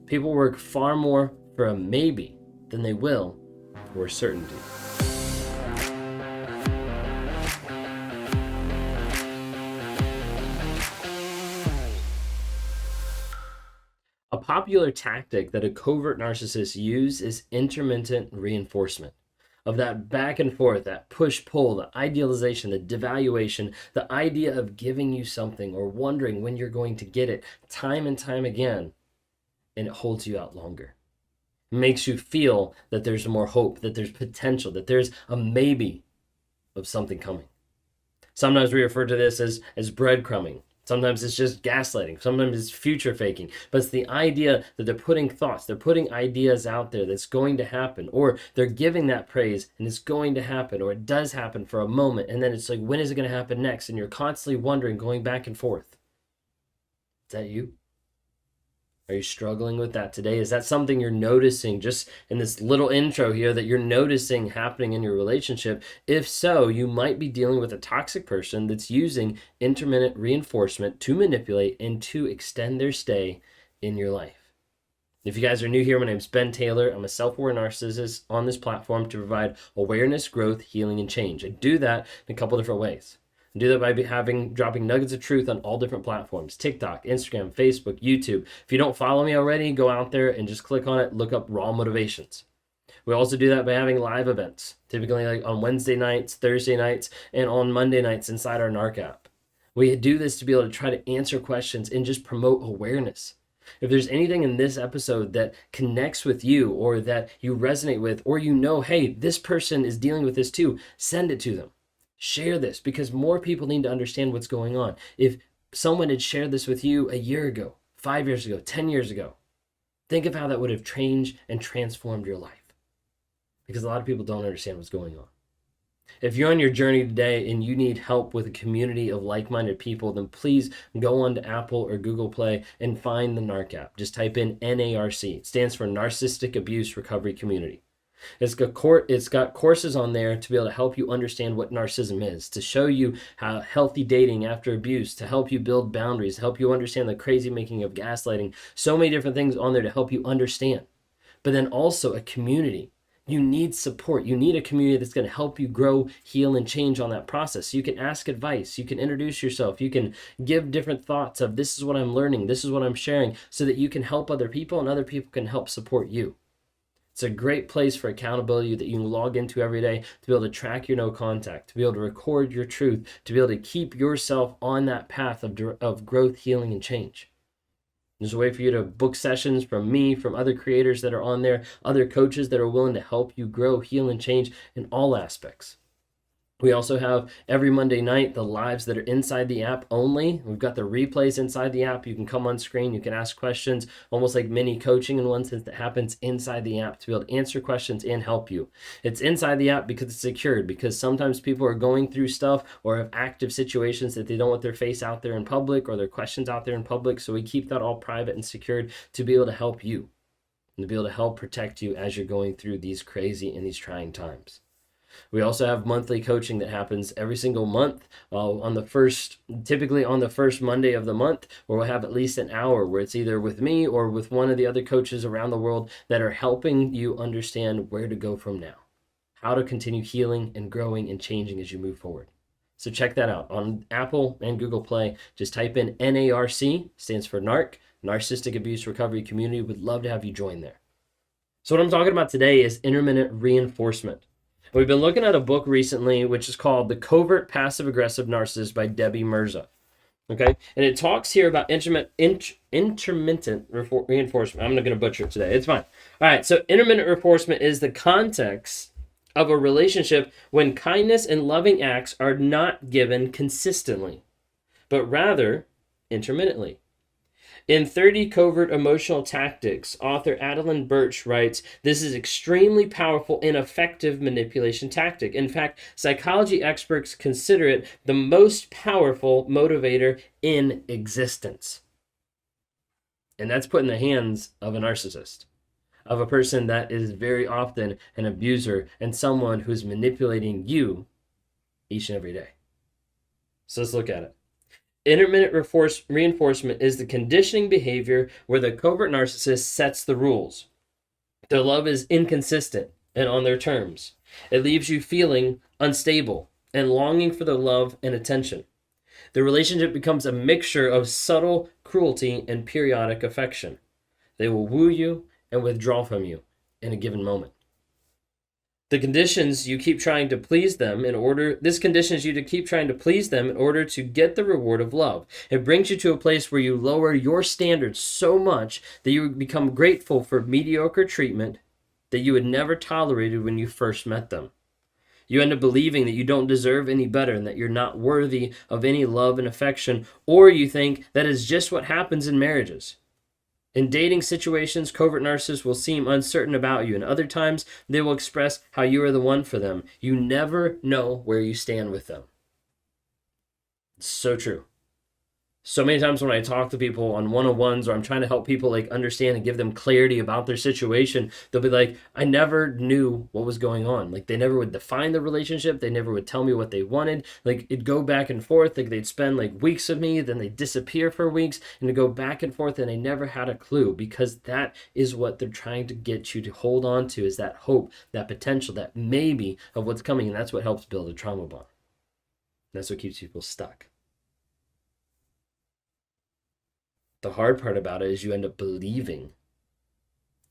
People work far more for a maybe than they will for a certainty. A popular tactic that a covert narcissist uses is intermittent reinforcement. Of that back and forth, that push-pull, the idealization, the devaluation, the idea of giving you something or wondering when you're going to get it time and time again, and it holds you out longer. It makes you feel that there's more hope, that there's potential, that there's a maybe of something coming. Sometimes we refer to this as breadcrumbing. Sometimes it's just gaslighting. Sometimes it's future faking. But it's the idea that they're putting thoughts, they're putting ideas out there that's going to happen, or they're giving that praise and it's going to happen, or it does happen for a moment. And then it's like, when is it going to happen next? And you're constantly wondering, going back and forth. Is that you? Are you struggling with that today? Is that something you're noticing just in this little intro here that you're noticing happening in your relationship? If so, you might be dealing with a toxic person that's using intermittent reinforcement to manipulate and to extend their stay in your life. If you guys are new here, my name's Ben Taylor. I'm a self-aware narcissist on this platform to provide awareness, growth, healing, and change. I do that in a couple different ways. Do that by dropping nuggets of truth on all different platforms: TikTok, Instagram, Facebook, YouTube. If you don't follow me already, go out there and just click on it, look up Raw Motivations. We also do that by having live events, typically like on Wednesday nights, Thursday nights, and on Monday nights inside our Narc app. We do this to be able to try to answer questions and just promote awareness. If there's anything in this episode that connects with you or that you resonate with, or you know, hey, this person is dealing with this too, send it to them. Share this, because more people need to understand what's going on. If someone had shared this with you a year ago, 5 years ago, 10 years ago, think of how that would have changed and transformed your life. Because a lot of people don't understand what's going on. If you're on your journey today and you need help with a community of like-minded people, then please go on to Apple or Google Play and find the NARC app. Just type in NARC. It stands for Narcissistic Abuse Recovery Community. It's got courses on there to be able to help you understand what narcissism is, to show you how healthy dating after abuse, to help you build boundaries, to help you understand the crazy making of gaslighting. So many different things on there to help you understand. But then also a community. You need support. You need a community that's going to help you grow, heal, and change on that process. You can ask advice. You can introduce yourself. You can give different thoughts of, this is what I'm learning, this is what I'm sharing, so that you can help other people and other people can help support you. It's a great place for accountability that you can log into every day to be able to track your no contact, to be able to record your truth, to be able to keep yourself on that path of growth, healing, and change. There's a way for you to book sessions from me, from other creators that are on there, other coaches that are willing to help you grow, heal, and change in all aspects. We also have every Monday night the lives that are inside the app only. We've got the replays inside the app. You can come on screen, you can ask questions, almost like mini coaching in one sense, that happens inside the app to be able to answer questions and help you. It's inside the app because it's secured, because sometimes people are going through stuff or have active situations that they don't want their face out there in public or their questions out there in public. So we keep that all private and secured to be able to help you and to be able to help protect you as you're going through these crazy and these trying times. We also have monthly coaching that happens every single month typically on the first Monday of the month, where we'll have at least an hour where it's either with me or with one of the other coaches around the world that are helping you understand where to go from now, how to continue healing and growing and changing as you move forward. So check that out on Apple and Google Play. Just type in NARC, stands for NARC, Narcissistic Abuse Recovery Community. Would love to have you join there. So what I'm talking about today is intermittent reinforcement. We've been looking at a book recently, which is called The Covert Passive-Aggressive Narcissist by Debbie Mirza. Okay? And it talks here about intermittent reinforcement. I'm not going to butcher it today. It's fine. All right. So intermittent reinforcement is the context of a relationship when kindness and loving acts are not given consistently, but rather intermittently. In 30 Covert Emotional Tactics, author Adeline Birch writes, "This is extremely powerful and effective manipulation tactic. In fact, psychology experts consider it the most powerful motivator in existence." And that's put in the hands of a narcissist, of a person that is very often an abuser and someone who's manipulating you each and every day. So let's look at it. Intermittent reinforcement is the conditioning behavior where the covert narcissist sets the rules. Their love is inconsistent and on their terms. It leaves you feeling unstable and longing for their love and attention. The relationship becomes a mixture of subtle cruelty and periodic affection. They will woo you and withdraw from you in a given moment. This conditions you to keep trying to please them in order to get the reward of love. It brings you to a place where you lower your standards so much that you become grateful for mediocre treatment that you had never tolerated when you first met them. You end up believing that you don't deserve any better and that you're not worthy of any love and affection, or you think that is just what happens in marriages. In dating situations, covert narcissists will seem uncertain about you, and other times they will express how you are the one for them. You never know where you stand with them. It's so true. So many times when I talk to people on one-on-ones, or I'm trying to help people like understand and give them clarity about their situation, they'll be like, I never knew what was going on. Like, they never would define the relationship. They never would tell me what they wanted. Like, it'd go back and forth. Like, they'd spend like weeks with me, then they'd disappear for weeks, and it'd go back and forth, and they never had a clue, because that is what they're trying to get you to hold on to, is that hope, that potential, that maybe of what's coming, and that's what helps build a trauma bond. That's what keeps people stuck. The hard part about it is you end up believing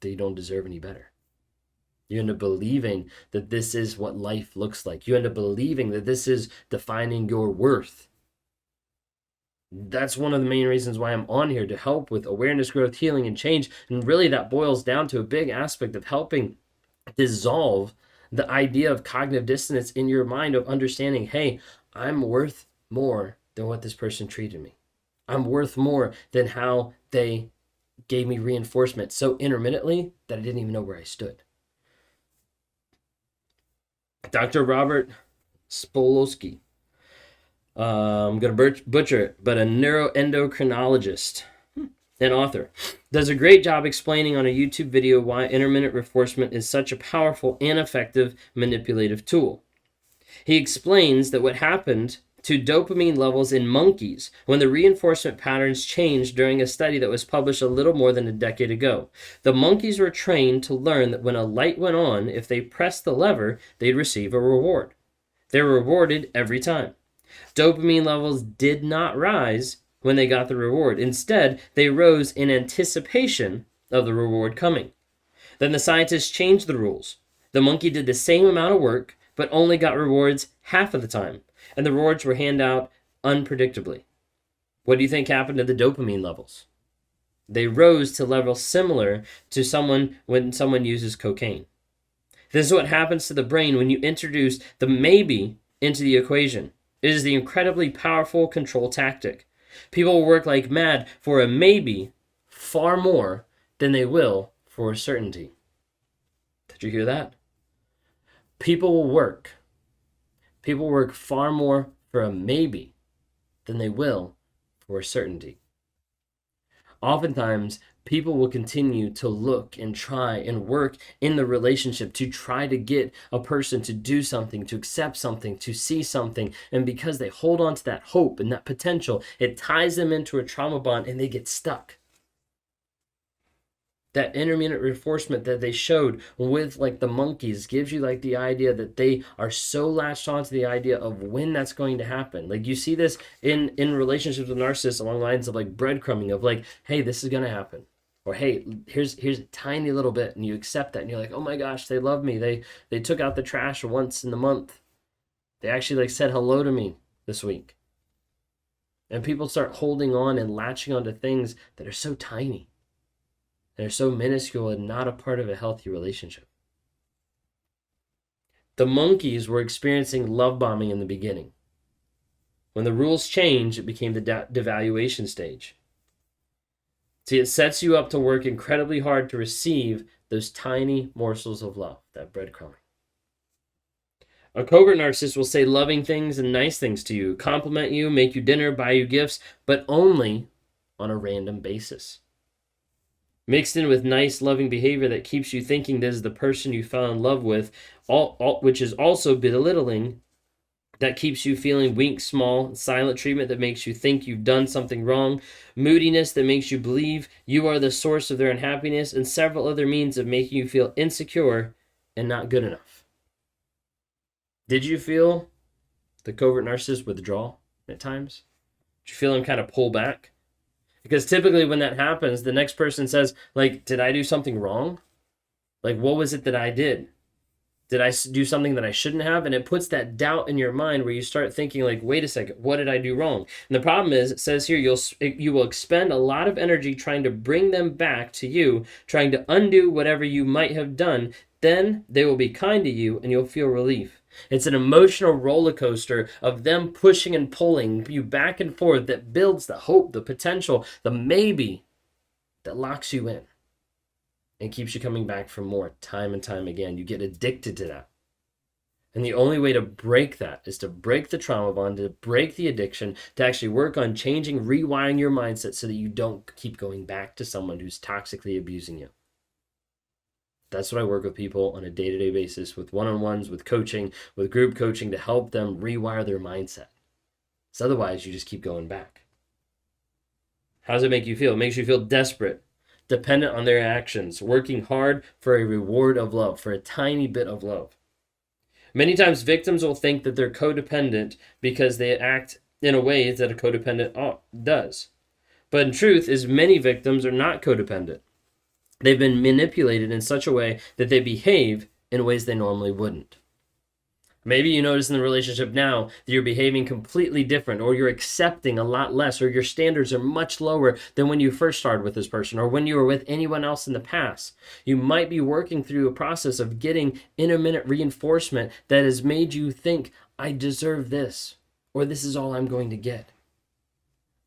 that you don't deserve any better. You end up believing that this is what life looks like. You end up believing that this is defining your worth. That's one of the main reasons why I'm on here, to help with awareness, growth, healing, and change. And really that boils down to a big aspect of helping dissolve the idea of cognitive dissonance in your mind, of understanding, hey, I'm worth more than what this person treated me. I'm worth more than how they gave me reinforcement so intermittently that I didn't even know where I stood. Dr. Robert Spolowski, I'm going to butcher it, but a neuroendocrinologist and author, does a great job explaining on a YouTube video why intermittent reinforcement is such a powerful and effective manipulative tool. He explains that what happened to dopamine levels in monkeys when the reinforcement patterns changed during a study that was published a little more than a decade ago. The monkeys were trained to learn that when a light went on, if they pressed the lever, they'd receive a reward. They were rewarded every time. Dopamine levels did not rise when they got the reward. Instead, they rose in anticipation of the reward coming. Then the scientists changed the rules. The monkey did the same amount of work, but only got rewards half of the time, and the rewards were handed out unpredictably. What do you think happened to the dopamine levels? They rose to levels similar to when someone uses cocaine. This is what happens to the brain when you introduce the maybe into the equation. It is the incredibly powerful control tactic. People will work like mad for a maybe far more than they will for a certainty. Did you hear that? People will work far more for a maybe than they will for a certainty. Oftentimes, people will continue to look and try and work in the relationship to try to get a person to do something, to accept something, to see something. And because they hold on to that hope and that potential, it ties them into a trauma bond and they get stuck. That intermittent reinforcement that they showed with like the monkeys gives you like the idea that they are so latched onto the idea of when that's going to happen. Like you see this in relationships with narcissists along the lines of like breadcrumbing, of like, hey, this is going to happen. Or hey, here's a tiny little bit, and you accept that and you're like, oh my gosh, they love me. They took out the trash once in the month. They actually like said hello to me this week. And people start holding on and latching onto things that are so tiny. They're so minuscule and not a part of a healthy relationship. The monkeys were experiencing love bombing in the beginning. When the rules changed, it became the devaluation stage. See, it sets you up to work incredibly hard to receive those tiny morsels of love, that breadcrumbing. A covert narcissist will say loving things and nice things to you, compliment you, make you dinner, buy you gifts, but only on a random basis. Mixed in with nice, loving behavior that keeps you thinking this is the person you fell in love with, which is also belittling that keeps you feeling weak, small, silent treatment that makes you think you've done something wrong, moodiness that makes you believe you are the source of their unhappiness, and several other means of making you feel insecure and not good enough. Did you feel the covert narcissist withdraw at times? Did you feel him kind of pull back? Because typically when that happens, the next person says, like, did I do something wrong? Like, what was it that I did? Did I do something that I shouldn't have? And it puts that doubt in your mind where you start thinking like, wait a second, what did I do wrong? And the problem is, it says here, you will expend a lot of energy trying to bring them back to you, trying to undo whatever you might have done. Then they will be kind to you and you'll feel relief. It's an emotional roller coaster of them pushing and pulling you back and forth that builds the hope, the potential, the maybe that locks you in and keeps you coming back for more time and time again. You get addicted to that. And the only way to break that is to break the trauma bond, to break the addiction, to actually work on changing, rewiring your mindset so that you don't keep going back to someone who's toxically abusing you. That's what I work with people on a day-to-day basis, with one-on-ones, with coaching, with group coaching, to help them rewire their mindset. So otherwise, you just keep going back. How does it make you feel? It makes you feel desperate, dependent on their actions, working hard for a reward of love, for a tiny bit of love. Many times victims will think that they're codependent because they act in a way that a codependent does. But in truth, is many victims are not codependent. They've been manipulated in such a way that they behave in ways they normally wouldn't. Maybe you notice in the relationship now that you're behaving completely different, or you're accepting a lot less, or your standards are much lower than when you first started with this person, or when you were with anyone else in the past. You might be working through a process of getting intermittent reinforcement that has made you think, I deserve this, or this is all I'm going to get.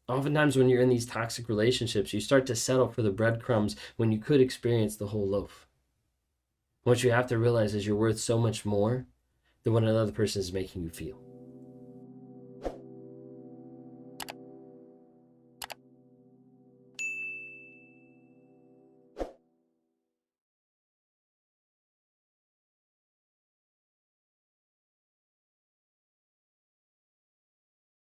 Oftentimes when you're in these toxic relationships, you start to settle for the breadcrumbs when you could experience the whole loaf. What you have to realize is you're worth so much more than what another person is making you feel.